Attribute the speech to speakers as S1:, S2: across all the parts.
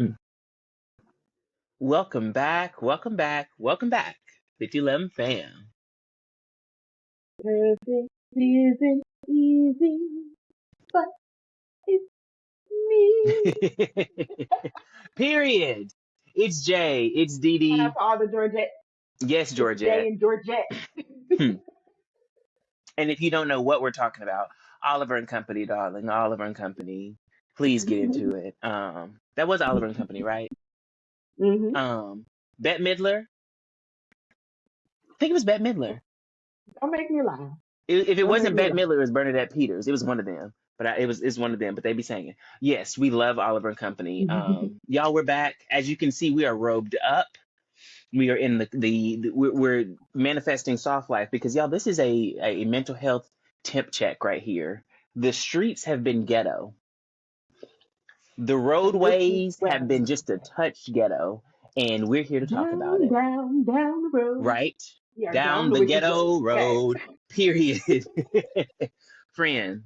S1: Mm. Welcome back, welcome back, welcome back, 5011 fam.
S2: Perfect isn't easy, but it's me.
S1: Period. It's Jay, it's Dee
S2: Shout out
S1: Dee.
S2: to all the Georgette.
S1: Yes,
S2: It's Jay
S1: Georgette.
S2: and Georgette.
S1: Hmm. And if you don't know what we're talking about, Oliver and Company, darling, Oliver and Company. Please get into it. That was Oliver and Company, right?
S2: Mm-hmm.
S1: Bette Midler. I think it was Bette Midler.
S2: Don't make me laugh.
S1: If it
S2: Don't make
S1: wasn't
S2: me
S1: Bette
S2: laugh.
S1: Midler, it was Bernadette Peters. It was one of them. But it's one of them. But they be saying it. Yes, we love Oliver and Company. Y'all, we're back. As you can see, we are robed up. We are in we're manifesting soft life because y'all, this is a mental health temp check right here. The streets have been ghetto. The
S2: And this is
S1: roadways have
S2: well.
S1: been just a touch ghetto, and we're here to talk about
S2: Down,
S1: it.
S2: down, down the road.
S1: Right?
S2: We are down
S1: Down
S2: the
S1: the
S2: wicked road.
S1: ghetto
S2: Okay.
S1: road. Period. Friend,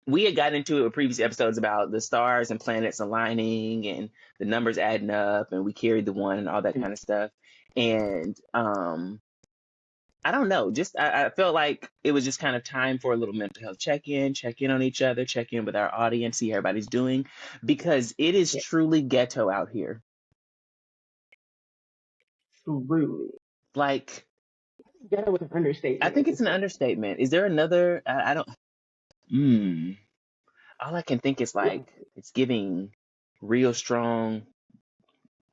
S1: we had got into it with previous episodes about the stars and planets aligning and the numbers adding up, and we carried the one and all that kind of stuff. And I don't know, just I felt like it was just kind of time for a little mental health check in on each other, check in with our audience, see how everybody's doing, because it is
S2: Yeah.
S1: truly ghetto out here.
S2: Truly.
S1: Like,
S2: Ghetto was an
S1: I
S2: understatement
S1: think
S2: at
S1: it's
S2: this
S1: an
S2: point.
S1: understatement. Is there another? I don't. Hmm. All I can think is like it's giving real strong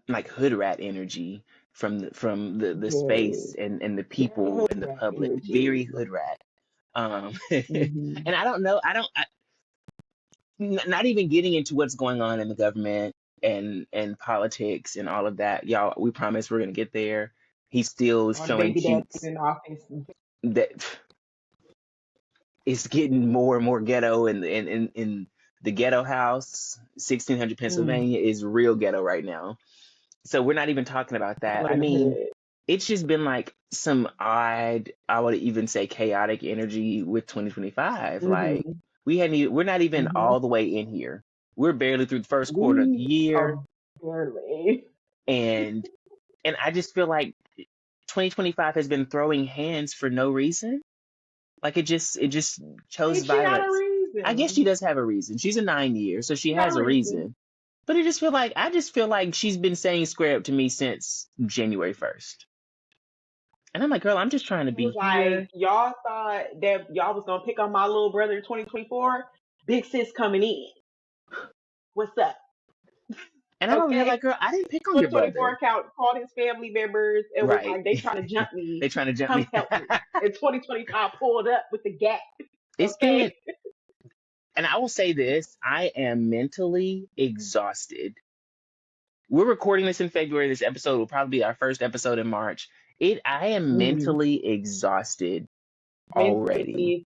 S1: like hood rat energy from the space
S2: Very,
S1: and the
S2: very
S1: people
S2: hood
S1: and the
S2: rat
S1: public.
S2: energy.
S1: Very hood rat.
S2: Mm-hmm.
S1: And I don't know. Not even getting into what's going on in the government and politics and all of that. Y'all, we promise we're gonna get there. He's still
S2: All the
S1: showing
S2: baby daddies
S1: cheeks
S2: in office.
S1: that it's getting more and more ghetto in the ghetto house. 1600
S2: Mm.
S1: Pennsylvania is real ghetto right now. So we're not even talking about
S2: All
S1: that. I
S2: in the
S1: mean,
S2: hood.
S1: it's just been like some odd, I would even say chaotic energy with 2025. Like
S2: Mm-hmm.
S1: we're not even
S2: Mm-hmm.
S1: all the way in here. We're barely through the first quarter of the
S2: We
S1: year,
S2: are barely.
S1: and I just feel like 2025 has been throwing hands for no reason. Like it just chose
S2: And she got a
S1: violence. I guess she
S2: reason.
S1: does have a reason. She's a 9 year, so she
S2: She got a
S1: has a
S2: reason.
S1: reason. But I just feel like she's been saying square up to me since January 1st. And I'm like, girl, I'm just trying to
S2: It was
S1: be
S2: like,
S1: here.
S2: y'all thought that y'all was going to pick on my little brother in 2024. Big sis coming in. What's up?
S1: And I'm over here like,
S2: Okay.
S1: girl, I didn't pick on your brother.
S2: 2024 account called his family members and was
S1: Right.
S2: like, they trying to jump me.
S1: They trying to jump
S2: Come
S1: me.
S2: help me. And 2025 pulled up with the gap.
S1: It's been,
S2: Okay.
S1: and I will say this, I am mentally exhausted. We're recording this in February. This episode will probably be our first episode in March. I am
S2: Mm-hmm.
S1: mentally exhausted already.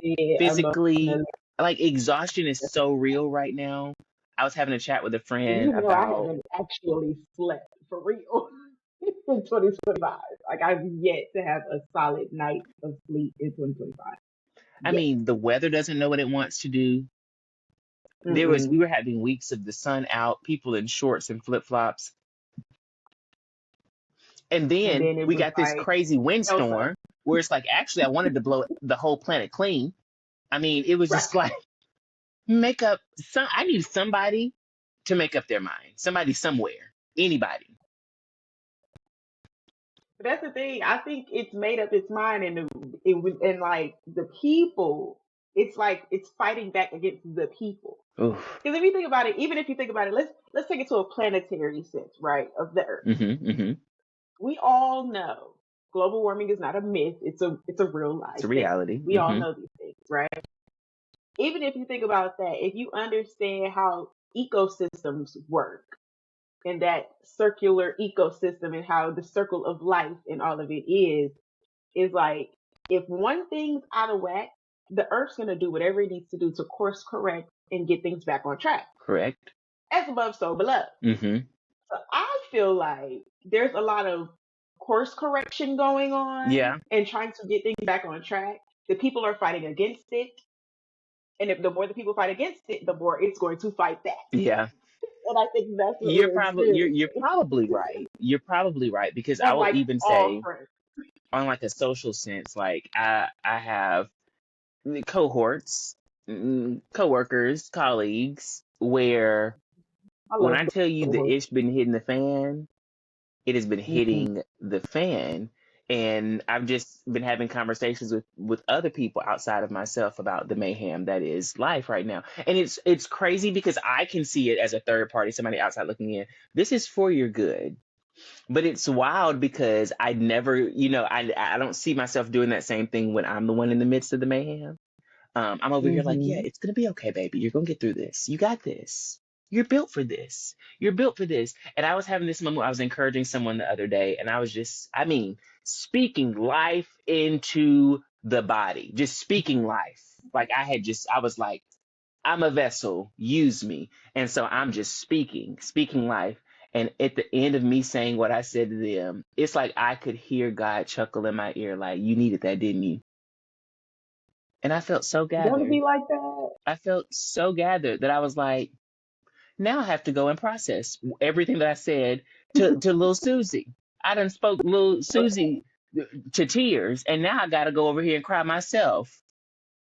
S2: Mentally, emotionally.
S1: Physically, like exhaustion is so real right now. I was having a chat with a friend
S2: You know, I
S1: about,
S2: haven't actually slept for real in 2025. Like, I've yet to have a solid night of sleep in 2025.
S1: I
S2: Yet.
S1: mean, the weather doesn't know what it wants to do. We
S2: Mm-mm.
S1: were having weeks of the sun out, people in shorts and flip flops. And
S2: And
S1: then
S2: then it
S1: we
S2: was
S1: got this
S2: like
S1: crazy
S2: Elsa.
S1: windstorm where it's like, actually, I wanted to blow the whole planet clean. I mean, it was
S2: Right.
S1: just like, I need somebody to make up their mind. Somebody somewhere. Anybody.
S2: But that's the thing. I think it's made up its mind, and like the people, it's like it's fighting back against the people.
S1: Oof.
S2: Because if you think about it, even if you think about it, let's take it to a planetary sense, right, of the Earth.
S1: Mm-hmm.
S2: We all know global warming is not a myth; it's a real
S1: It's
S2: life
S1: a
S2: thing.
S1: reality.
S2: We all know these things, right? Even if you think about that, if you understand how ecosystems work and that circular ecosystem and how the circle of life and all of it is like if one thing's out of whack, the Earth's gonna do whatever it needs to do to course correct and get things back on track.
S1: Correct.
S2: As above, so below.
S1: Mm-hmm.
S2: So I feel like there's a lot of course correction going on
S1: Yeah.
S2: and trying to get things back on track. The people are fighting against it. And if the more the people fight against it, the more it's going to fight back.
S1: Yeah.
S2: And I think that's what we're
S1: you're
S2: experiencing.
S1: probably right. You're probably right because I
S2: On
S1: will
S2: like
S1: even
S2: all
S1: say
S2: fronts.
S1: on like a social sense, like I have cohorts, coworkers, colleagues where
S2: I
S1: when
S2: love
S1: I tell you the
S2: cohort.
S1: ish been hitting the fan, it has been
S2: Mm-hmm.
S1: hitting the fan. And I've just been having conversations with other people outside of myself about the mayhem that is life right now. And it's crazy because I can see it as a third party, somebody outside looking in. This is for your good. But it's wild because I never, I don't see myself doing that same thing when I'm the one in the midst of the mayhem. I'm over here like, yeah,
S2: Mm-hmm.
S1: it's gonna be okay, baby. You're gonna get through this. You got this. You're built for this. You're built for this. And I was having this moment. I was encouraging someone the other day, and I was just, I mean, speaking life into the body, just speaking life. Like I was like, I'm a vessel. Use me. And so I'm just speaking life. And at the end of me saying what I said to them, it's like I could hear God chuckle in my ear, like, you needed that, didn't you? And I felt so
S2: Don't it
S1: gathered.
S2: be like that?
S1: I felt so gathered that I was like, now I have to go and process everything that I said to little Susie. I done spoke little
S2: Okay.
S1: Susie to tears, and now I got to go over here and cry myself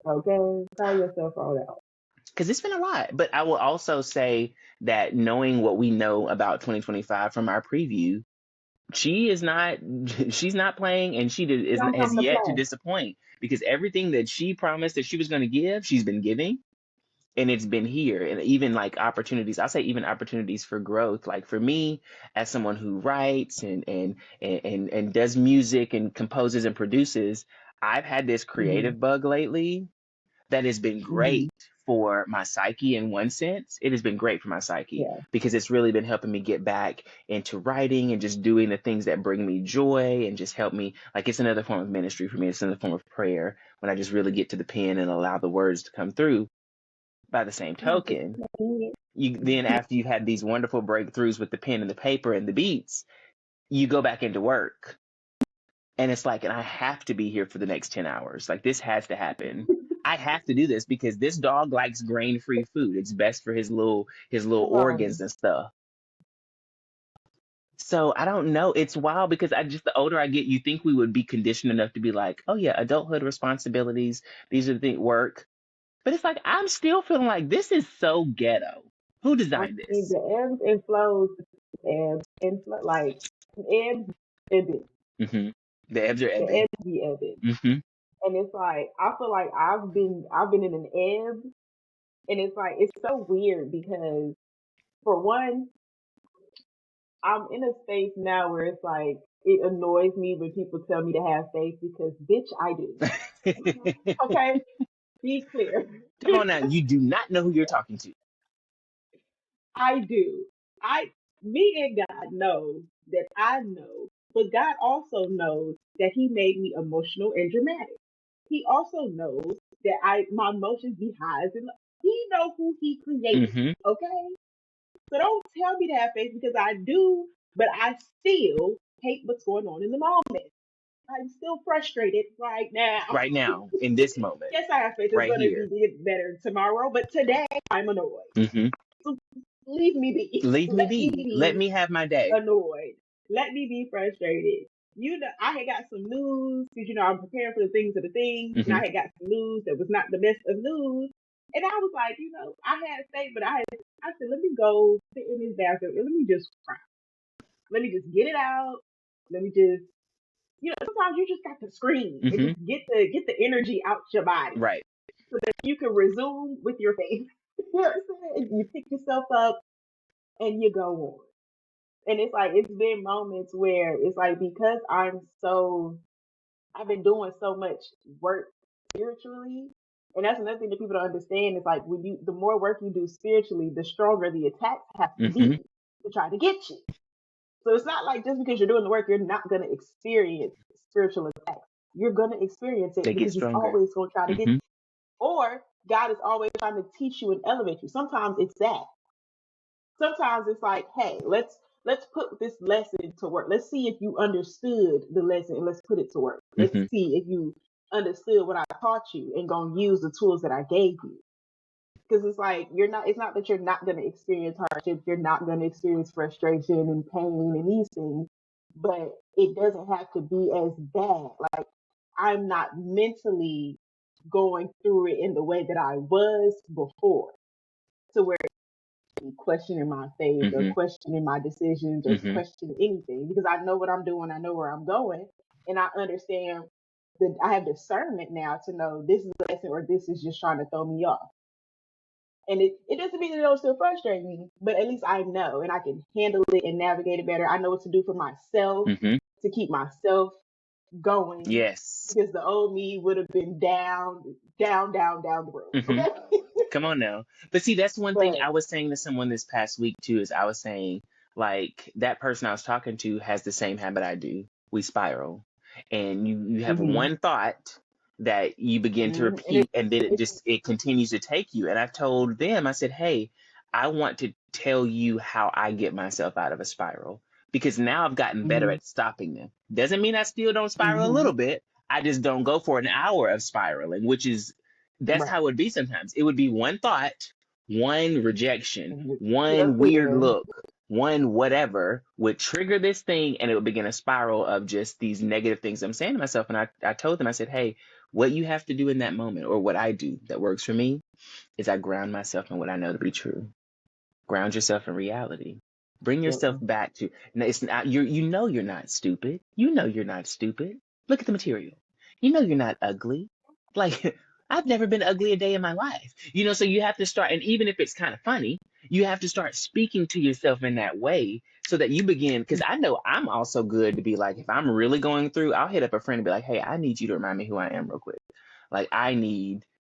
S2: Okay. Call yourself all out.
S1: because it's been a lot. But I will also say that knowing what we know about 2025 from our preview, she is not, she's not playing, and
S2: Don't
S1: has
S2: come to
S1: yet to
S2: play.
S1: disappoint because everything that she promised that she was going to give, she's been giving. And it's been here, and even like opportunities, I'll say even opportunities for growth. Like for me, as someone who writes and does music and composes and produces, I've had this
S2: Mm-hmm.
S1: creative bug lately that has been
S2: Mm-hmm.
S1: great for my psyche. In one sense, it has been great for my psyche
S2: Yeah.
S1: because it's really been helping me get back into writing and just doing the things that bring me joy and just help me. Like it's another form of ministry for me. It's another form of prayer when I just really get to the pen and allow the words to come through. By the same
S2: Not just
S1: token,
S2: playing
S1: you then after you've had these wonderful breakthroughs with the pen and the paper and the beats, you go back into work. And it's like, and I have to be here for the next 10 hours. Like this has to happen. I have to do this because this dog likes grain-free food. It's best for his little
S2: Come on.
S1: organs and stuff. So I don't know. It's wild because the older I get, you think we would be conditioned enough to be like, oh yeah, adulthood responsibilities, these are the things work. But it's like I'm still feeling like this is so ghetto. Who
S2: I
S1: designed
S2: mean,
S1: this?
S2: the ebbs and flows, ebbs and flow, like ebbs, ebbing.
S1: Hmm. The ebbs are
S2: The
S1: ebbing.
S2: ebbs be ebbing,
S1: Hmm.
S2: and it's like I feel like I've been in an ebb, and it's like it's so weird because for one, I'm in a space now where it's like it annoys me when people tell me to have faith because bitch, I do. Okay, be clear.
S1: Come on now, you do not know who you're talking to.
S2: I do. I, me and God know that I know, but God also knows that He made me emotional and dramatic. He also knows that my emotions be highs and lows. He know who He created.
S1: Hmm.
S2: Okay, so don't tell me to have faith because I do, but I still hate what's going on in the moment. I'm still frustrated right now.
S1: Right now, in this moment,
S2: Yes, I have faith. It's
S1: right
S2: going to
S1: here.
S2: be better tomorrow, but today I'm annoyed.
S1: Hmm.
S2: So leave me be.
S1: Leave me
S2: Let me
S1: be. Let
S2: be
S1: me have my day.
S2: annoyed. Let me be frustrated. I had got some news because I'm preparing for the things of the things, and
S1: Hmm.
S2: I had got some news that was not the best of news. And I was like, I had faith, but I said, let me go sit in this bathroom and let me just cry. Let me just get it out. Let me just, sometimes you just got to scream and
S1: Hmm.
S2: just get the energy out your body
S1: Right.
S2: so that you can resume with your faith. You know what I'm saying? You pick yourself up and you go on. And it's like it's been moments where it's like because I've been doing so much work spiritually, and that's another thing that people don't understand is like the more work you do spiritually, the stronger the attacks have to
S1: Hmm.
S2: be to try to get you. So it's not like just because you're doing the work, you're not gonna experience spiritual attacks. You're gonna experience it
S1: They get
S2: because he's
S1: stronger.
S2: always gonna try to get
S1: Hmm.
S2: you. Or God is always trying to teach you and elevate you. Sometimes it's that. Sometimes it's like, hey, let's put this lesson to work. Let's see if you understood the lesson and let's put it to work. Let's
S1: Hmm.
S2: see if you understood what I taught you and gonna use the tools that I gave you. Because it's like it's not that you're not going to experience hardship, you're not going to experience frustration and pain and these things, but it doesn't have to be as bad. Like, I'm not mentally going through it in the way that I was before, to where I'm questioning my faith or
S1: Mm-hmm.
S2: questioning my decisions or
S1: Mm-hmm.
S2: questioning anything, because I know what I'm doing, I know where I'm going, and I understand that I have discernment now to know this is a lesson or this is just trying to throw me off. And it doesn't mean that it'll still frustrate me, but at least I know and I can handle it and navigate it better. I know what to do for myself
S1: Mm-hmm.
S2: to keep myself going,
S1: Yes.
S2: because the old me would have been down, down, down, down the road.
S1: Mm-hmm.
S2: Okay.
S1: Come on now. But see, that's one thing
S2: But
S1: I was saying to someone this past week too, is I was saying, like, that person I was talking to has the same habit I do. We spiral. And you have
S2: hmm
S1: one thought that you begin to
S2: and
S1: repeat, and then it continues to take you. And I told them, I said, hey, I want to tell you how I get myself out of a spiral. Because now I've gotten better
S2: hmm
S1: at stopping them. Doesn't mean I still don't spiral a
S2: hmm
S1: little bit. I just don't go for an hour of spiraling, which is that's
S2: right.
S1: how it would be sometimes. It would be one thought, one rejection,
S2: Get up
S1: one weird
S2: there.
S1: look, one whatever would trigger this thing, and it would begin a spiral of just these negative things I'm saying to myself. And I told them, I said, hey, what you have to do in that moment, or what I do that works for me, is I ground myself in what I know to be true. Ground yourself in reality. Bring yourself
S2: Yeah.
S1: back to, no, it's not, you know you're not stupid. You know you're not stupid. Look at the material. You know you're not ugly. Like, I've never been ugly a day in my life. So you have to start, and even if it's kind of funny, you have to start speaking to yourself in that way so that you begin, because I know I'm also good to be like, if I'm really going through, I'll hit up a friend and be like, hey, I need you to remind me who I am real quick. Like,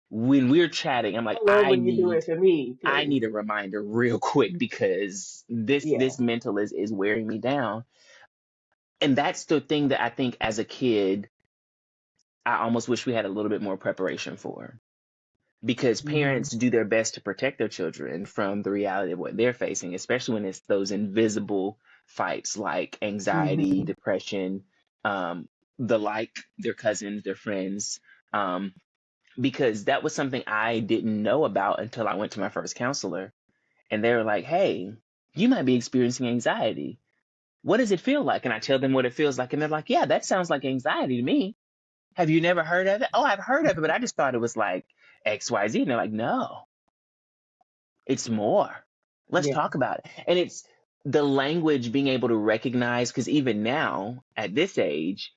S1: when we're chatting, I'm like,
S2: I love when you do it for me,
S1: I
S2: because
S1: need a reminder real quick, because this
S2: yeah.
S1: this mental is wearing me down. And that's the thing that I think as a kid, I almost wish we had a little bit more preparation for. Because
S2: hmm
S1: parents do their best to protect their children from the reality of what they're facing, especially when it's those invisible fights like anxiety,
S2: hmm
S1: depression, um, their cousins, their friends. Um, because that was something I didn't know about until I went to my first counselor. And they were like, hey, you might be experiencing anxiety. What does it feel like? And I tell them what it feels like. And they're like, yeah, that sounds like anxiety to me. Have you never heard of it? Oh, I've heard of it, but I just thought it was like XYZ. And they're like, no, it's more. Let's
S2: Yeah.
S1: talk about it. And it's the language being able to recognize, because even now at this age,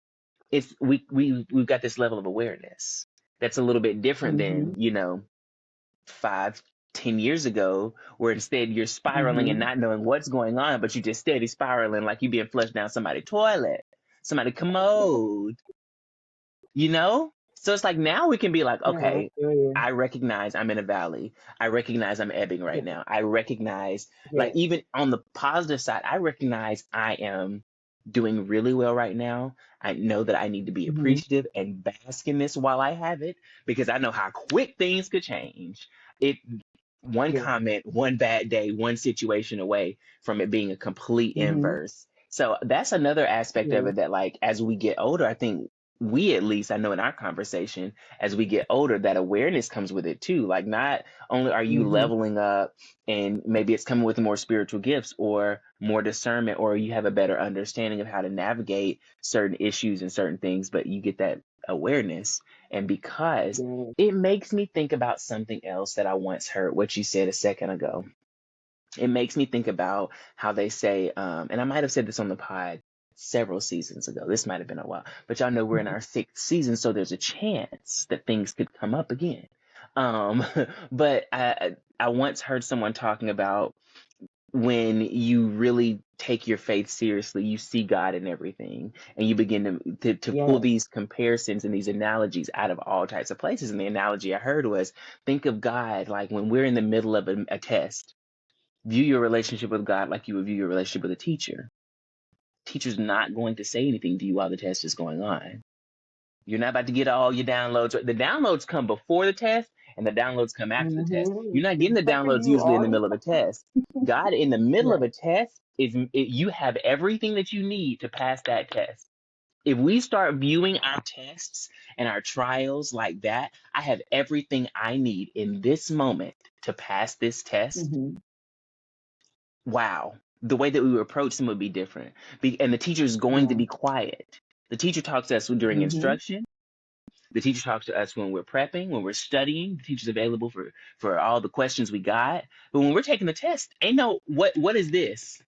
S1: we've got this level of awareness that's a little bit different
S2: hmm
S1: than, 5, 10 years ago, where instead you're spiraling and
S2: hmm
S1: not knowing what's going on, but you just steady spiraling like you being flushed down somebody's toilet, somebody commode, you know? So it's like now we can be like,
S2: Yeah, I
S1: okay,
S2: feel you.
S1: I recognize I'm in a valley. I recognize I'm ebbing right
S2: Yeah.
S1: now. I recognize, like,
S2: Yeah.
S1: even on the positive side, I recognize I am doing really well right now. I know that I need to be
S2: hmm
S1: appreciative and bask in this while I have it, because I know how quick things could change. It One
S2: Yeah.
S1: comment, one bad day, one situation away from it being a complete
S2: hmm
S1: inverse. So that's another aspect of
S2: Yeah.
S1: it that, like, as we get older, I think we, at least I know in our conversation, as we get older, that awareness comes with it too. Like, not only are you
S2: hmm
S1: leveling up, and maybe it's coming with more spiritual gifts or more discernment, or you have a better understanding of how to navigate certain issues and certain things, but you get that awareness. And because
S2: Yeah.
S1: it makes me think about something else that I once heard, what you said a second ago. It makes me think about how they say, and I might have said this on the pod several seasons ago. This might have been a while, but y'all know we're in our 6th season, so there's a chance that things could come up again. Um, but I once heard someone talking about when you really take your faith seriously, you see God in everything, and you begin to pull
S2: Yes.
S1: these comparisons and these analogies out of all types of places. And the analogy I heard was, think of God like when we're in the middle of a test. View your relationship with God like you would view your relationship with a teacher. Teacher's not going to say anything to you while the test is going on. You're not about to get all your downloads. The downloads come before the test, and the downloads come after the test.
S2: hmm
S1: You're not getting the
S2: Prepping
S1: downloads
S2: you
S1: usually in the
S2: all
S1: middle of a test. God, in the middle of
S2: right.
S1: a test, you have everything that you need to pass that test. If we start viewing our tests and our trials like that, I have everything I need in this moment to pass this test.
S2: Mm-hmm.
S1: Wow. The way that we would approach them would be different. And the teacher is going to
S2: Yeah.
S1: be quiet. The teacher talks to us during
S2: Mm-hmm.
S1: instruction. The teacher talks to us when we're prepping, when we're studying. The teacher's available for all the questions we got. But when we're taking the test, ain't no, what is this?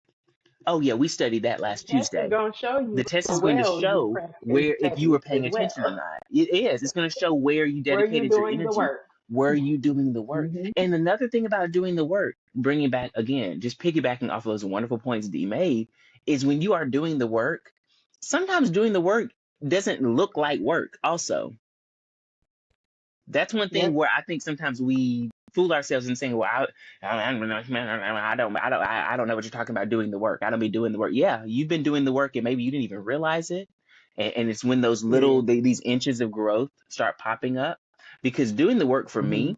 S1: Oh yeah, we studied that
S2: The
S1: last
S2: test is
S1: Tuesday.
S2: gonna show you
S1: The test
S2: how
S1: is going to
S2: well you
S1: show
S2: prep and
S1: where, if you
S2: study
S1: were
S2: as
S1: paying attention or
S2: well.
S1: not. It is. It's going to show where you
S2: Were you
S1: dedicated your
S2: doing the
S1: energy.
S2: work?
S1: Were you doing the work?
S2: Mm-hmm.
S1: And another thing about doing the work, bringing back again, just piggybacking off of those wonderful points Dee made, is when you are doing the work, sometimes doing the work doesn't look like work also. That's one thing
S2: Yep.
S1: where I think sometimes we fool ourselves in saying, "Well, I don't know what you're talking about doing the work. I don't be doing the work." Yeah, you've been doing the work, and maybe you didn't even realize it. And it's when those
S2: Yeah.
S1: these inches of growth start popping up, because doing the work for
S2: Mm-hmm.
S1: me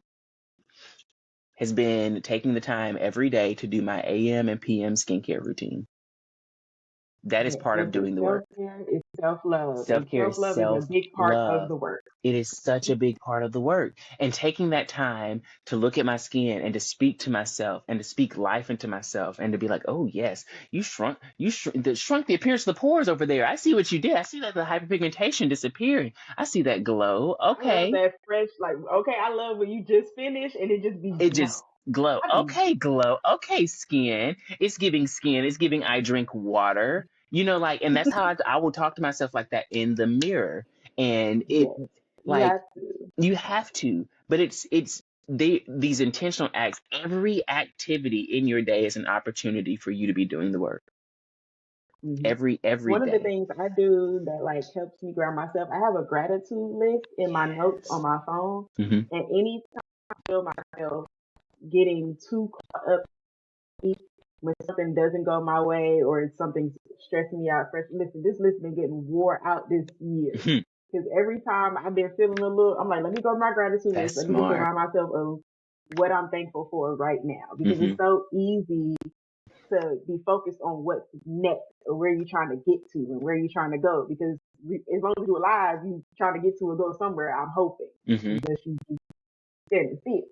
S1: has been taking the time every day to do my AM and PM skincare routine. That is
S2: Yeah.
S1: part of
S2: Listen,
S1: doing the work.
S2: self-care is self-love, and
S1: Self-care is
S2: self-love is a big part of
S1: self-love.
S2: the work.
S1: It is such a big part of the work. And taking that time to look at my skin and to speak to myself and to speak life into myself and to be like, oh, yes, shrunk the appearance of the pores over there. I see what you did. I see that the hyperpigmentation disappearing. I see that glow.
S2: I love
S1: Okay.
S2: that fresh, like, okay, I love when you just finish and it just be
S1: It
S2: glow.
S1: just glow.
S2: I be,
S1: Okay, glow. Okay, skin. It's giving skin. It's giving I drink water. Like, and that's how I will talk to myself like that in the mirror. And it,
S2: yes, you
S1: like,
S2: have to.
S1: you have to, but these intentional acts. Every activity in your day is an opportunity for you to be doing the work.
S2: Mhm.
S1: Every
S2: One of the
S1: day.
S2: things I do that like helps me ground myself, I have a gratitude list in my notes on
S1: Yes.
S2: my phone,
S1: Hmm.
S2: and anytime I feel myself getting too caught up when something doesn't go my way or something's stressing me out, listen, this list been getting wore out this year. Because every time I've been feeling a little, I'm like, let me go to my gratitude list.
S1: That's
S2: Let me just
S1: smart.
S2: remind myself of what I'm thankful for right now. Because
S1: Hmm.
S2: it's so easy to be focused on what's next or where you're trying to get to and where you're trying to go. Because as long as you're alive, you trying to get to or go somewhere, I'm hoping.
S1: Hmm.
S2: Unless you just stand still,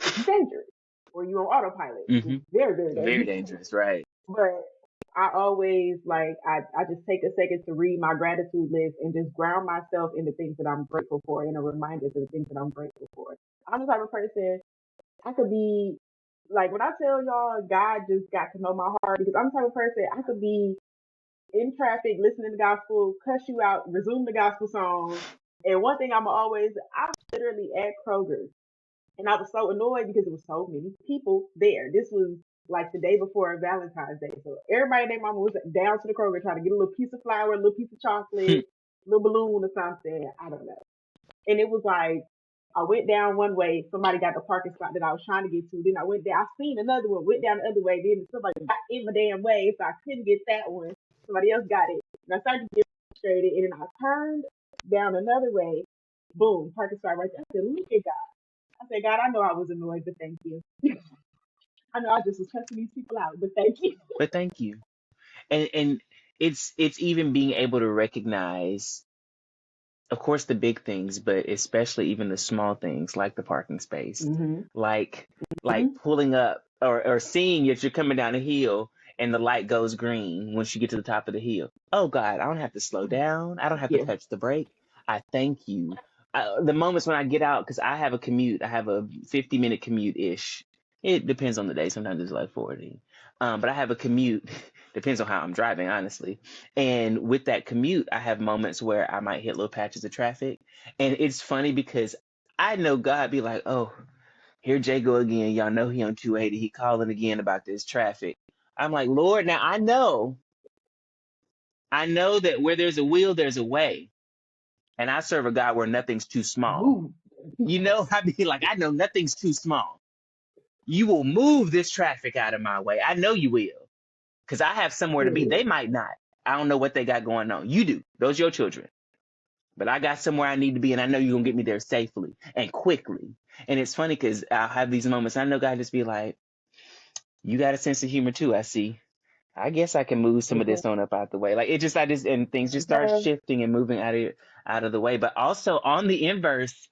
S2: which is dangerous. Or you on autopilot, which
S1: Hmm.
S2: is very, very
S1: Very
S2: dangerous.
S1: dangerous, right?
S2: But I always I just take a second to read my gratitude list and just ground myself in the things that I'm grateful for and a reminder of the things that I'm grateful for. I'm the type of person I could be like when I tell y'all God just got to know my heart because I'm the type of person I could be in traffic listening to gospel, cuss you out, resume the gospel song. And one thing I'm literally at Kroger and I was so annoyed because there was so many people there. This was like the day before Valentine's Day. So everybody and their mama was down to the Kroger trying to get a little piece of flour, a little piece of chocolate, a little balloon or something. I don't know. And it was like, I went down one way, somebody got the parking spot that I was trying to get to. Then I went down, I seen another one, went down the other way. Then somebody got in my damn way, so I couldn't get that one. Somebody else got it. And I started to get frustrated. And then I turned down another way. Boom, parking spot right there. I said, look at God. I said, God, I know I was annoyed, but thank you. I know I just was cussing these people out, but thank you.
S1: But thank you. And it's even being able to recognize, of course, the big things, but especially even the small things like the parking space,
S2: Mm-hmm.
S1: like
S2: Mm-hmm.
S1: pulling up or seeing if you're coming down a hill and the light goes green once you get to the top of the hill. Oh God, I don't have to slow down. I don't have to
S2: Yeah.
S1: touch the brake. I thank you. The moments when I get out, because I have a commute, I have a 50-minute commute ish. It depends on the day. Sometimes it's like 40. But I have a commute. Depends on how I'm driving, honestly. And with that commute, I have moments where I might hit little patches of traffic. And it's funny because I know God be like, oh, here Jay go again. Y'all know he on 280. He calling again about this traffic. I'm like, Lord, now I know that where there's a will, there's a way. And I serve a God where nothing's too small.
S2: Move.
S1: I mean, like, I know nothing's too small. You will move this traffic out of my way. I know you will. Because I have somewhere to be.
S2: Yeah.
S1: They might not. I don't know what they got going on. You do. Those are your children. But I got somewhere I need to be, and I know you're going to get me there safely and quickly. And it's funny because I'll have these moments. I know God just be like, you got a sense of humor too, I see. I guess I can move some of
S2: Mhm.
S1: this on up out the way. Like and things just start
S2: Okay.
S1: shifting and moving out of the way. But also on the inverse,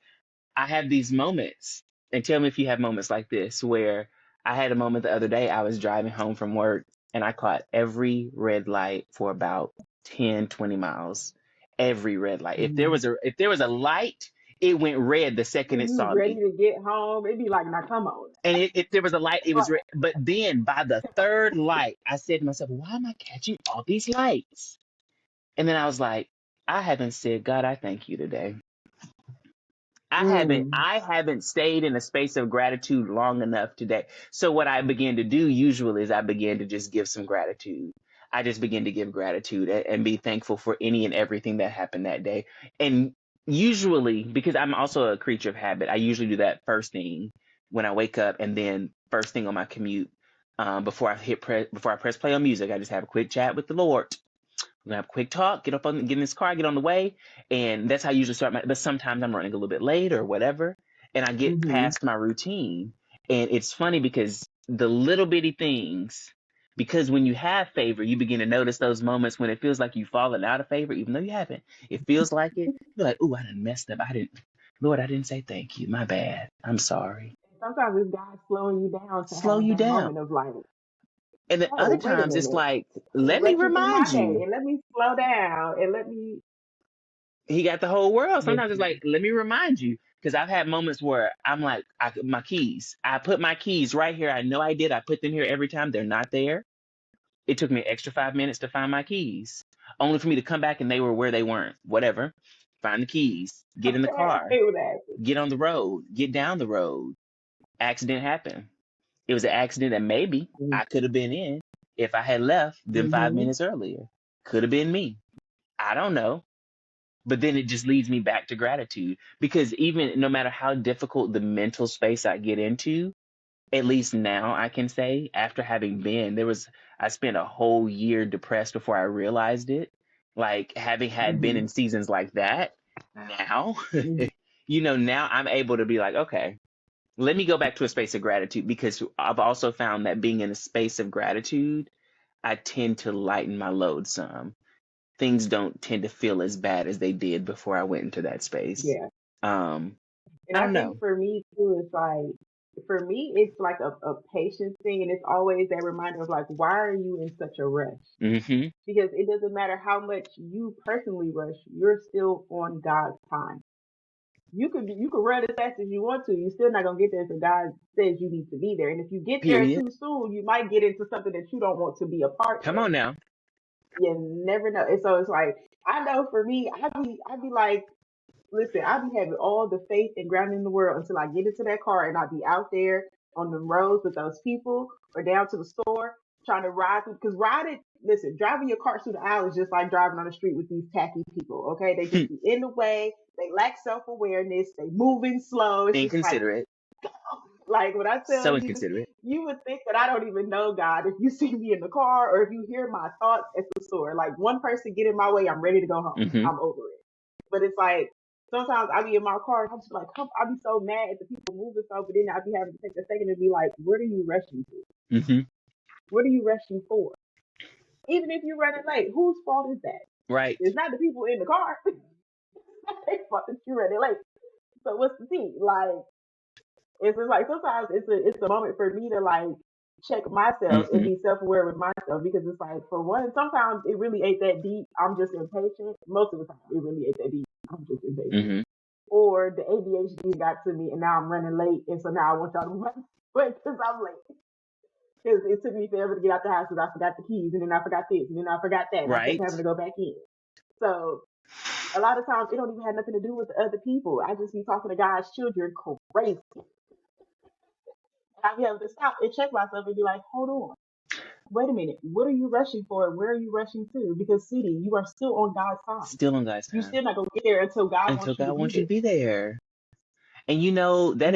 S1: I have these moments, and tell me if you have moments like this, where I had a moment the other day. I was driving home from work and I caught every red light for about 10, 20 miles. Every red light.
S2: Mhm.
S1: If there was a light, it went red the second it
S2: You
S1: saw
S2: ready
S1: me.
S2: to get home? It'd be like, now come on.
S1: And if there was a light, it
S2: Like,
S1: was red. But then by the third light, I said to myself, why am I catching all these lights? And then I was like, I haven't said, God, I thank you today.
S2: mm,
S1: I haven't stayed in a space of gratitude long enough today. So what I begin to do usually is I begin to just give some gratitude. I just begin to give gratitude and be thankful for any and everything that happened that day. And usually, because I'm also a creature of habit, I usually do that first thing when I wake up, and then first thing on my commute, before I press play on music, I just have a quick chat with the Lord. We're gonna have a quick talk, get in this car, get on the way, and that's how I usually start my. But sometimes I'm running a little bit late or whatever, and I get
S2: mm-hmm.
S1: past my routine. And it's funny because the little bitty things, because when you have favor, you begin to notice those moments when it feels like you've fallen out of favor, even though you haven't. It feels like it. You're like, "Ooh, I done messed up. Lord, I didn't say thank you. My bad. I'm sorry."
S2: Sometimes it's God slowing you down to
S1: Slow
S2: have
S1: you
S2: that
S1: down.
S2: moment of like,
S1: And then
S2: oh,
S1: other
S2: wait a
S1: times it's
S2: minute.
S1: like,
S2: Let me
S1: let me
S2: rush you through
S1: remind
S2: my day
S1: you.
S2: and let me slow down and let me
S1: He got the whole world. Sometimes it's like,
S2: listen.
S1: let me remind you, because I've had moments where I'm like, my keys. I put my keys right here. I know I did. I put them here every time. They're not there. It took me an extra 5 minutes to find my keys, only for me to come back and they were where they weren't. Whatever. Find the keys. Get in the
S2: Okay,
S1: car.
S2: feel that.
S1: Get on the road. Get down the road. Accident happened. It was an accident that maybe I could have been in if I had left them five
S2: Mm-hmm.
S1: minutes earlier. Could have been me. I don't know. But then it just leads me back to gratitude, because even no matter how difficult the mental space I get into, at least now I can say, after having been I spent a whole year depressed before I realized it. Like, having had been
S2: Mm-hmm.
S1: in seasons like that, now
S2: Mm-hmm.
S1: now I'm able to be like, okay, let me go back to a space of gratitude, because I've also found that being in a space of gratitude, I tend to lighten my load some. Things don't tend to feel as bad as they did before I went into that space.
S2: Yeah.
S1: Um,
S2: And
S1: I
S2: I
S1: don't
S2: think
S1: know.
S2: for me too, it's like for me it's like a patience thing and it's always that reminder of like why are you in such a rush?
S1: Hmm.
S2: Because it doesn't matter how much you personally rush, you're still on God's time. You could run as fast as you want to. You're still not gonna get there until God says you need to be there. And if you get there
S1: Period.
S2: too soon, you might get into something that you don't want to be a part
S1: Come
S2: of.
S1: on now.
S2: You never know. And so it's like I know for me, I'd be like, listen, I be having all the faith and grounding in the world until I get into that car and I be out there on the roads with those people or down to the store trying to ride through. Because listen, driving your car through the aisle is just like driving on the street with these tacky people. Okay, they just be in the way. They lack self awareness. They moving slow. It's just
S1: Inconsiderate.
S2: like when I tell
S1: So
S2: you,
S1: inconsiderate.
S2: you would think that I don't even know God if you see me in the car or if you hear my thoughts at the store. Like one person get in my way, I'm ready to go home.
S1: Hmm.
S2: I'm over it. But it's like sometimes I be in my car and I'm just like, I be so mad at the people moving so, but then I be having to take a second and be like, what are you rushing to?
S1: Hmm.
S2: What are you rushing for? Even if you're running late, whose fault is that?
S1: Right.
S2: It's not the people in the car. It's not their fault that you're running late. So what's the tea? Like it's just like sometimes it's a moment for me to like check myself and
S1: Hmm.
S2: be self aware with myself because it's like for one, sometimes it really ain't that deep. I'm just impatient. Most of the time, it really ain't that deep. I'm just impatient.
S1: Hmm.
S2: Or the ADHD got to me and now I'm running late, and so now I want y'all to run late because I'm late. Because it took me forever to get out the house because I forgot the keys, and then I forgot this, and then I forgot that, and I kept
S1: Right.
S2: having to go back in. So a lot of times it don't even have nothing to do with the other people. I just be talking to God's children crazy. I be able to stop and check myself and be like, hold on, wait a minute, what are you rushing for? Where are you rushing to? Because city, you are still on God's time.
S1: Still on God's
S2: You
S1: time
S2: still not gonna get there until God
S1: until
S2: wants you to
S1: God
S2: be
S1: wants you to
S2: there.
S1: be there. And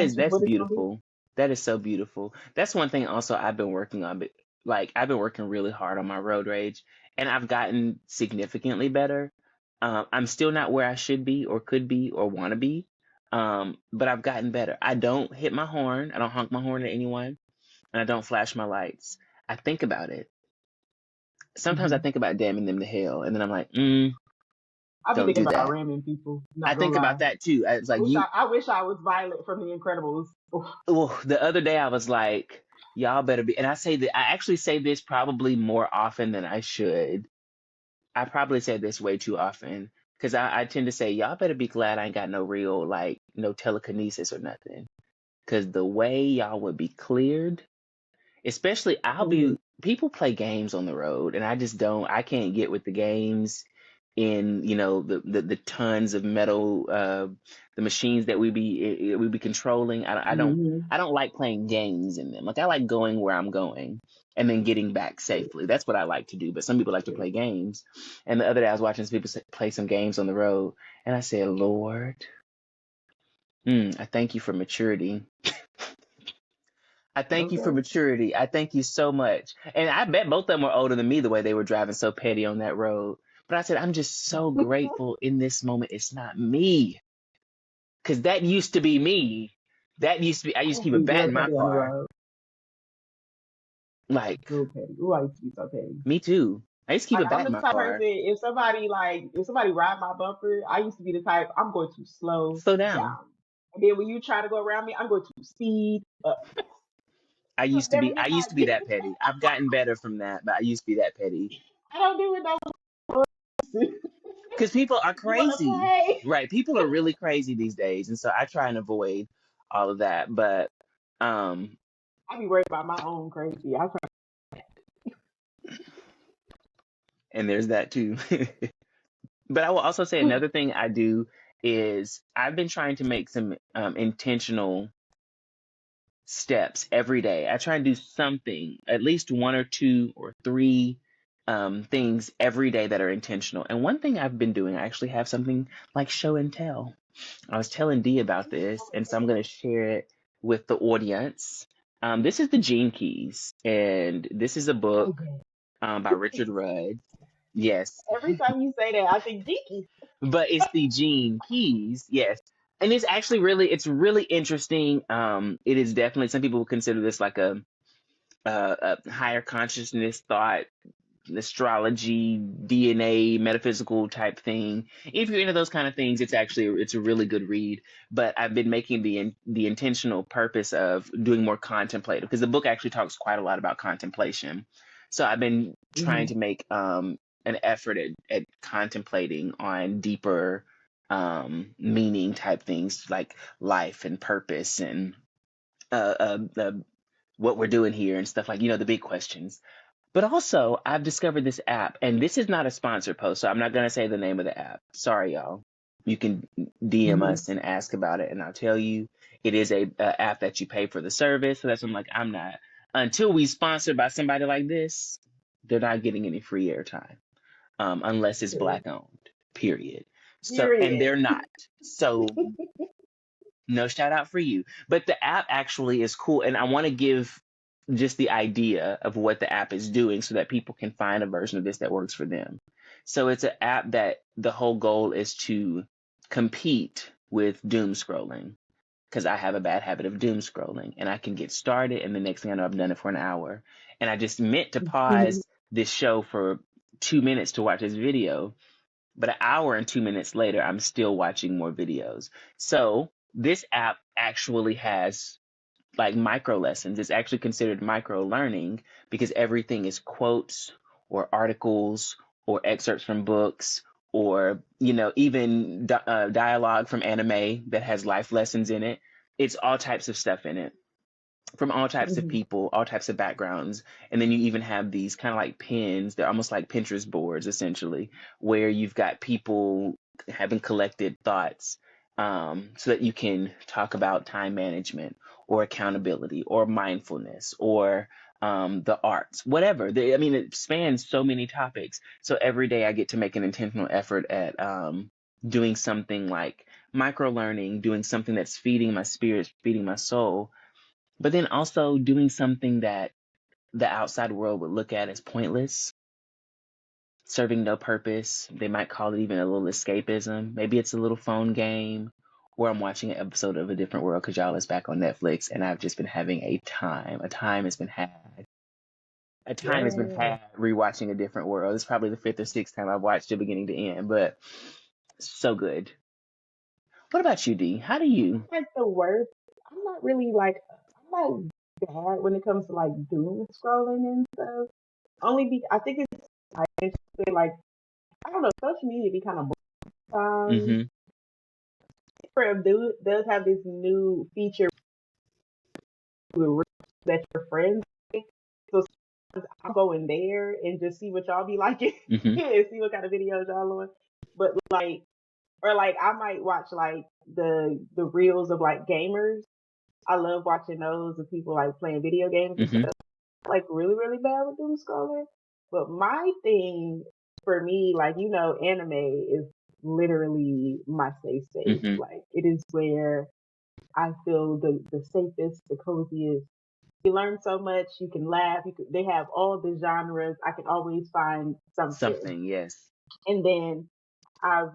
S2: And that's just
S1: that's
S2: what it's gonna be.
S1: beautiful. That is so beautiful. That's one thing also I've been working on. But like, I've been working really hard on my road rage, and I've gotten significantly better. I'm still not where I should be or could be or want to be. But I've gotten better. I don't hit my horn. I don't honk my horn at anyone, and I don't flash my lights. I think about it. sometimes I
S2: Hmm.
S1: think about damning them to hell, and then I'm like,
S2: I be
S1: don't
S2: thinking
S1: do
S2: about
S1: that.
S2: ramming people.
S1: I
S2: Not gonna
S1: think
S2: lie.
S1: about that too. It's
S2: I
S1: like
S2: wish
S1: you.
S2: I was Violet from The Incredibles. Oof.
S1: Well, the other day I was like, y'all better be, and I say that I actually say this probably more often than I should. I probably say this way too often because I tend to say, y'all better be glad I ain't got no real, like, no telekinesis or nothing. Because the way y'all would be cleared, especially
S2: Mhm.
S1: people play games on the road, and I can't get with the games in, the tons of metal, the machines that we be controlling.
S2: Mhm.
S1: I don't like playing games in them. Like, I like going where I'm going and then getting back safely. That's what I like to do. But some people like to play games. And the other day I was watching some people play some games on the road, and I said, Lord, I thank you for maturity. I thank you for
S2: Okay.
S1: maturity. I thank you so much. And I bet both of them were older than me the way they were driving so petty on that road. But I said, I'm just so grateful in this moment. It's not me. Because that used to be me. I
S2: I
S1: used to
S2: used
S1: keep
S2: to
S1: a
S2: be
S1: bat
S2: real
S1: in my
S2: petty on the
S1: car.
S2: road.
S1: Like,
S2: Real petty. Ooh, I used to be so petty.
S1: me too. I used to keep
S2: Like
S1: a
S2: I'm
S1: bat in
S2: the
S1: my
S2: type of
S1: car.
S2: person, if somebody ride my bumper, I used to be the type I'm going to slow
S1: Slow down.
S2: down. And then when you try to go around me, I'm going to speed up. I'll never
S1: I
S2: get
S1: used
S2: my
S1: to be that petty. I've gotten better from that, but I used to be that petty.
S2: I don't do it no more.
S1: Because people are
S2: You wanna
S1: crazy.
S2: play?
S1: Right. People are really crazy these days. And so I try and avoid all of that. But um
S2: I be worried about my own crazy. I try
S1: and there's that too. But I will also say another thing I do is I've been trying to make some intentional steps every day. I try and do something, at least one or two or three things every day that are intentional. And one thing I've been doing, I actually have something like show and tell. I was telling Dee about this, and so I'm going to share it with the audience. This is the Gene Keys, and this is a book
S2: okay.
S1: by Richard Rudd. Yes,
S2: Every time you say that, I think Jinkies.
S1: but it's the Gene Keys. Yes, and it's really interesting. It is definitely, some people would consider this like a higher consciousness thought, astrology, DNA, metaphysical type thing. If you're into those kind of things, it's a really good read. But I've been making the intentional purpose of doing more contemplative, because the book actually talks quite a lot about contemplation. So I've been trying
S2: Hmm.
S1: to make an effort at contemplating on deeper meaning type things like life and purpose and what we're doing here and stuff, like, the big questions. But also, I've discovered this app, and this is not a sponsored post, so I'm not going to say the name of the app. Sorry, y'all. You can DM
S2: Hmm.
S1: us and ask about it, and I'll tell you. It is a app that you pay for the service, so that's when I'm like, I'm not. Until we sponsored by somebody like this, they're not getting any free airtime, unless it's
S2: Period.
S1: black owned. Period. So, and
S2: Period.
S1: they're not. So, no shout out for you. But the app actually is cool, and I want to give just the idea of what the app is doing so that people can find a version of this that works for them. So it's an app that the whole goal is to compete with doom scrolling, because I have a bad habit of doom scrolling, and I can get started and the next thing I know, I've done it for an hour. And I just meant to pause this show for 2 minutes to watch this video, but an hour and 2 minutes later, I'm still watching more videos. So this app actually has like micro lessons. It's actually considered micro learning because everything is quotes or articles or excerpts from books, or even dialogue from anime that has life lessons in it. It's all types of stuff in it, from all types of
S2: Hmm.
S1: people, all types of backgrounds. And then you even have these kind of like pins. They're almost like Pinterest boards, essentially, where you've got people having collected thoughts, so that you can talk about time management or accountability or mindfulness or the arts, whatever. I mean, it spans so many topics. So every day I get to make an intentional effort at doing something like micro learning, doing something that's feeding my spirit, feeding my soul, but then also doing something that the outside world would look at as pointless, serving no purpose. They might call it even a little escapism. Maybe it's a little phone game, or I'm watching an episode of A Different World because y'all is back on Netflix, and I've just been having a time. A time has been had. a time has been
S2: Yeah.
S1: had rewatching A Different World. It's probably the fifth or sixth time I've watched it beginning to end, but so good. What about you, D? How do you?
S2: Like the worst. I'm not really like I'm not bad when it comes to like doom scrolling and stuff. Only be I think it's like interesting, like I don't know, social media be kind of
S1: Mm-hmm.
S2: Instagram does have this new feature that your friends like. So sometimes I'll go in there and just see what y'all be liking
S1: Mm-hmm.
S2: and see what kind of videos y'all on. But like or like I might watch like the reels of like gamers. I love watching those of people like playing video games and
S1: Mm-hmm.
S2: stuff. Like really, really bad with doom scrolling. But my thing for me, like anime is literally my safe space.
S1: Mm-hmm.
S2: Like it is where I feel the safest, the coziest. You learn so much. You can laugh. They have all the genres. I can always find something.
S1: Something, yes.
S2: And then I've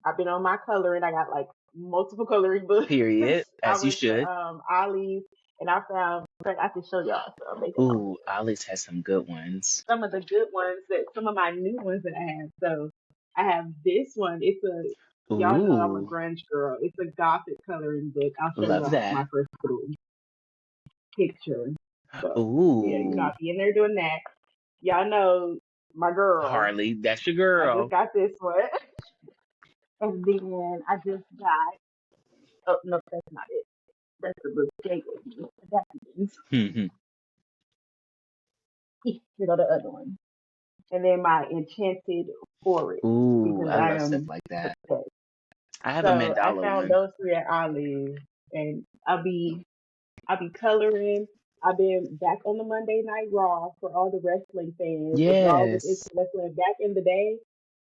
S2: I've been on my coloring. I got like multiple coloring books.
S1: Period.
S2: I
S1: As you
S2: went to
S1: should.
S2: Ollie's and I found. In fact, I can show y'all some. They got
S1: Ooh, Ollie's has some good ones.
S2: some of the good ones that some of my new ones that I have. So I have this one. It's a y'all know I'm a
S1: Ooh,
S2: grunge girl. It's a gothic coloring book. I'll show
S1: love
S2: y'all my
S1: that.
S2: first little picture. So yeah,
S1: Ooh,
S2: I'll be in there doing that. Y'all know my girl.
S1: Harley, that's your
S2: I just
S1: girl.
S2: got this one. And then I just got oh no, that's not it. That's the book Jake gave me. That means
S1: Mm-hmm.
S2: here go the other one. And then my enchanted forest
S1: Ooh,
S2: because
S1: I
S2: I
S1: love stuff
S2: am
S1: like that.
S2: obsessed.
S1: I have a
S2: So I
S1: mandala
S2: found
S1: one.
S2: those three at Ollie's and I'll be coloring. I've been back on the Monday Night Raw for all the wrestling fans. If y'all was into
S1: Yes.
S2: wrestling back in the day,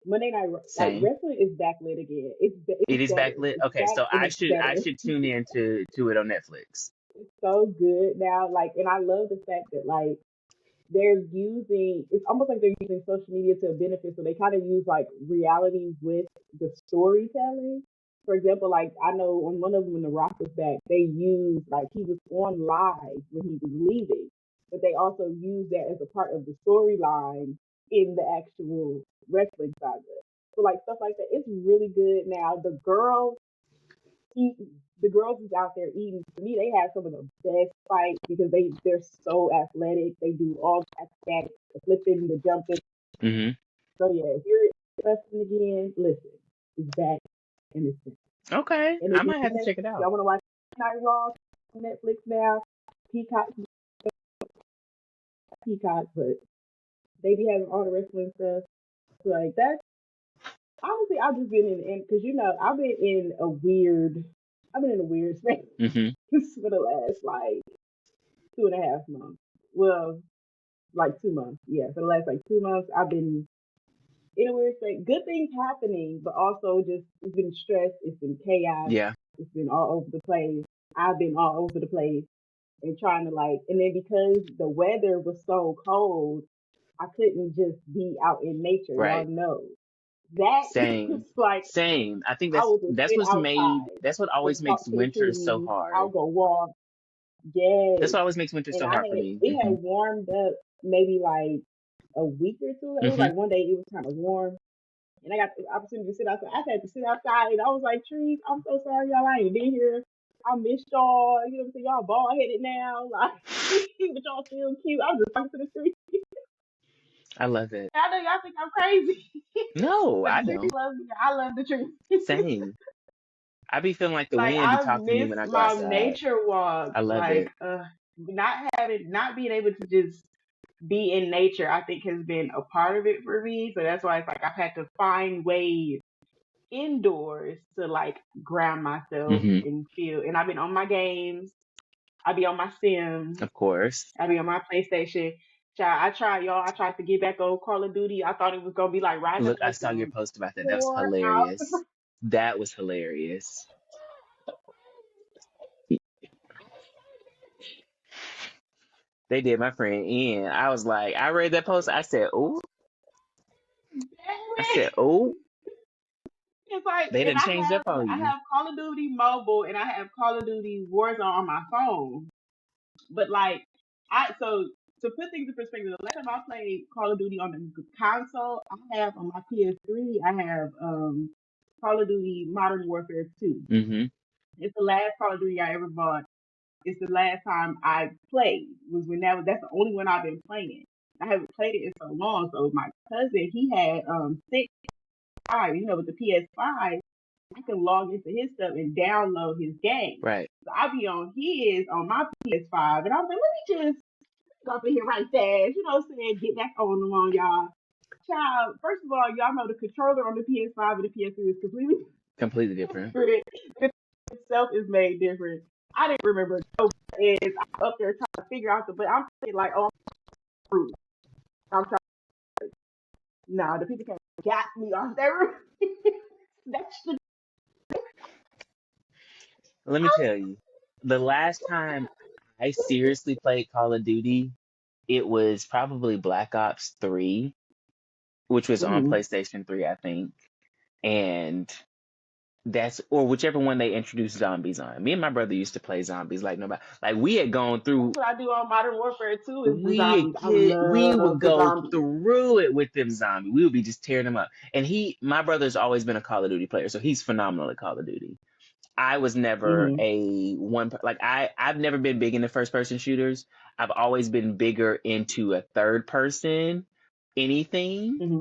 S2: Monday Night like
S1: Same.
S2: wrestling is backlit again.
S1: It
S2: It's
S1: is
S2: better.
S1: backlit.
S2: It's
S1: Okay,
S2: back
S1: so
S2: and
S1: I
S2: it's
S1: should I
S2: better.
S1: should tune in to it on Netflix.
S2: It's so good now. Like, and I love the fact that like they're using it's almost like they're using social media to a benefit. So they kind of use like reality with the storytelling. For example, like I know on one of them when The Rock was back, they used like he was on live when he was leaving, but they also used that as a part of the storyline in the actual wrestling saga. So like stuff like that, it's really good. Now eat, the girls is out there eating. To me, they have some of the best fights because they're so athletic. They do all the acrobatics, the flipping, the jumping.
S1: Mm-hmm.
S2: So yeah, if you're wrestling again, listen, it's back and it's back.
S1: Okay,
S2: And
S1: I
S2: it's
S1: might have to
S2: Netflix.
S1: check it out.
S2: Y'all want to watch Night Raw on Netflix now? Peacock, Peacock, but they be having all the wrestling stuff. So, like that. Honestly, I've just been in because I've been in a weird space
S1: Mm-hmm.
S2: for the last like 2.5 months. Well, like 2 months. Yeah, for the last like 2 months, I've been in a weird state. Good things happening, but also just it's been stress. It's been chaos.
S1: Yeah.
S2: It's been all over the place. I've been all over the place and trying to like, and then because the weather was so cold, I couldn't just be out in nature. Y'all
S1: Right.
S2: know that
S1: Same.
S2: it's like
S1: Same. I think
S2: I will just
S1: that's
S2: sit
S1: what's made.
S2: outside
S1: That's what
S2: and
S1: always makes
S2: talk to the
S1: winter so
S2: trees. I'll
S1: hard.
S2: go walk.
S1: That's
S2: Yes,
S1: what always makes winter
S2: and
S1: so hard for me.
S2: it
S1: Mm-hmm.
S2: had warmed up maybe like a week or two. It was
S1: Mm-hmm.
S2: like one day it was kind of warm, and I got the opportunity to sit outside. I had to sit outside, and I was like, trees, I'm so sorry, y'all. I ain't been here. I missed y'all. You know what I'm saying? Y'all bald headed now, like, but y'all still cute. I was just talking to the trees.
S1: I love it.
S2: I know y'all think I'm crazy,
S1: No,
S2: but the
S1: I
S2: trees
S1: don't.
S2: love me. I love the trees.
S1: Same. I be feeling like the
S2: Like
S1: wind be
S2: I
S1: talking to me
S2: miss
S1: when I go
S2: my
S1: outside.
S2: nature walks.
S1: I love
S2: Like
S1: it.
S2: not being able to just be in nature, I think has been a part of it for me. So that's why it's like I've had to find ways indoors to like ground myself
S1: Mm-hmm.
S2: and feel. And I've been on my games. I be on my Sims.
S1: Of course.
S2: I be on my PlayStation. Child, y'all. I tried to get back on Call of Duty. I thought it was gonna be like Rise of
S1: Look, I
S2: the
S1: saw your
S2: Resistance
S1: post about that. That was
S2: 4 hours.
S1: hilarious. That was hilarious. They did my friend in. I was like, I read that post. I said, "Oh," I said, "Oh."
S2: It's like,
S1: They
S2: and
S1: didn't change up on
S2: I
S1: you.
S2: have Call of Duty mobile and I have Call of Duty Warzone on my phone. But like, I so to put things in perspective, the last time I played Call of Duty on the console, I have on my PS3, I have Call of Duty Modern Warfare 2.
S1: Mm-hmm.
S2: It's the last Call of Duty I ever bought. It's the last time I played was when that's the only one I've been playing. I haven't played it in so long. So my cousin, he had 6.5, with the PS5, I can log into his stuff and download his game.
S1: Right.
S2: So I'll be on my PS5, and I'm like, let me just go up in here right fast, get back on them on y'all. Child, first of all, y'all know the controller on the PS5 and the PS3 is
S1: completely different.
S2: It itself is made different. I didn't remember is I'm up there trying to figure out but I'm thinking like, oh, I'm trying. Nah, the people can't got me off that roof. That's the.
S1: Let me tell you, the last time I seriously played Call of Duty, it was probably Black Ops 3, which was on PlayStation 3, I think. And or whichever one they introduced zombies on. Me and my brother used to play zombies like nobody. Like we had gone through.
S2: That's what I do on Modern Warfare 2 is the zombies.
S1: We would go through it with them zombies. We would be just tearing them up. And my brother's always been a Call of Duty player, so he's phenomenal at Call of Duty. I was never I've never been big into first person shooters. I've always been bigger into a third person anything.
S2: Mm-hmm.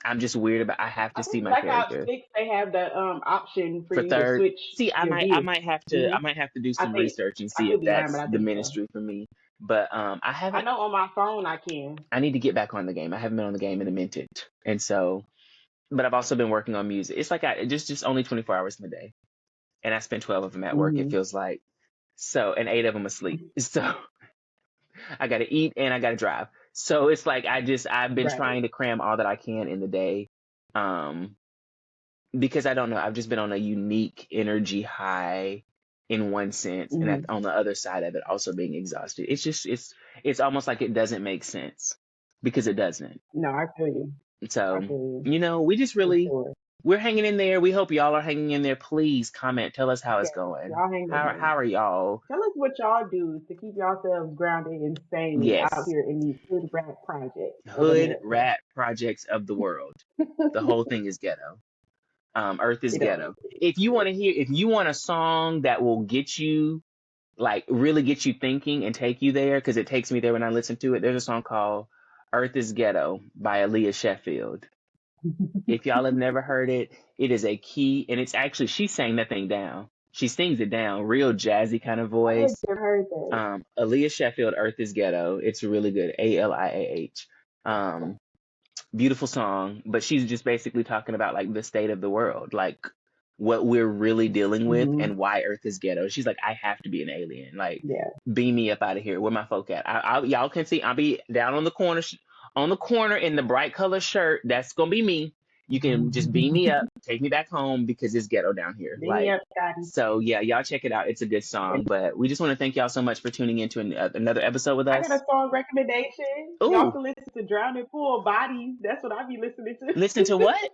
S1: I'm just weird about. I have to see my character.
S2: Ops 6, they have the option for you
S1: third.
S2: to switch.
S1: See, I might have to do some research and see if that's the ministry for me. But I haven't.
S2: I know on my phone I can.
S1: I need to get back on the game. I haven't been on the game in a minute, and so. But I've also been working on music. It's like just only 24 hours in a day, and I spend 12 of them at work. It feels like so, and 8 of them asleep. So I got to eat and I got to drive. So it's like I've been trying to cram all that I can in the day, because I don't know. I've just been on a unique energy high in one sense, and on the other side of it, also being exhausted. It's just it's almost like it doesn't make sense because it doesn't.
S2: No, I feel you.
S1: So we just really we're hanging in there. We hope y'all are hanging in there. Please comment. Tell us how it's going. How are y'all?
S2: Tell us what y'all do to keep yourselves grounded and sane out here in these hood rat projects.
S1: Hood rat projects of the world. The whole thing is ghetto. Earth is ghetto. If you want a song that will get you, like really get you thinking and take you there, because it takes me there when I listen to it, there's a song called Earth is Ghetto by Aaliyah Sheffield. If y'all have never heard it, it is a key, and it's actually, she sang that thing down. She sings it down, real jazzy kind of voice.
S2: I've heard that.
S1: Aaliyah Sheffield, Earth is Ghetto. It's really good. ALIAH. Beautiful song, but she's just basically talking about like the state of the world, like what we're really dealing with and why Earth is ghetto. She's like, I have to be an alien. Like, beam me up out of here. Where my folk at? Y'all can see I'll be down on the corner in the bright color shirt. That's gonna be me. You can just beam me up, take me back home because it's ghetto down here. So yeah, y'all check it out. It's a good song. But we just want to thank y'all so much for tuning into another episode with us.
S2: I got a song recommendation. Ooh. Y'all can listen to Drowning Pool Bodies. That's what I be listening to.
S1: Listen to what?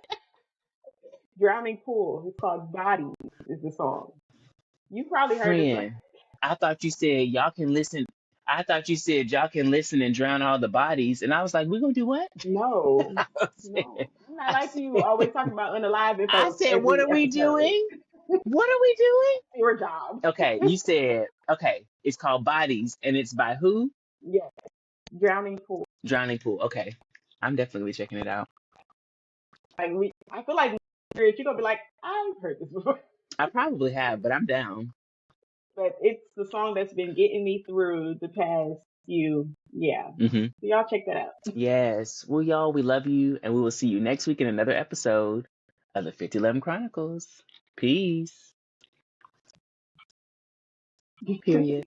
S2: Drowning Pool. It's called Bodies is the song. You probably heard it.
S1: I thought you said y'all can listen. I thought you said y'all can listen and drown all the bodies. And I was like, we're going to do what?
S2: No. I'm not like you always talking about unaliving folks.
S1: I said, what are we doing? What are we doing?
S2: Your job.
S1: Okay, you said, it's called Bodies. And it's by who?
S2: Yes. Drowning Pool.
S1: Drowning Pool. Okay. I'm definitely checking it out.
S2: I feel like you're going to be like, I've heard this before.
S1: I probably have, but I'm down.
S2: But it's the song that's been getting me through the past few, So y'all check that out.
S1: Yes. Well, y'all, we love you, and we will see you next week in another episode of the 5011 Chronicles. Peace. Period.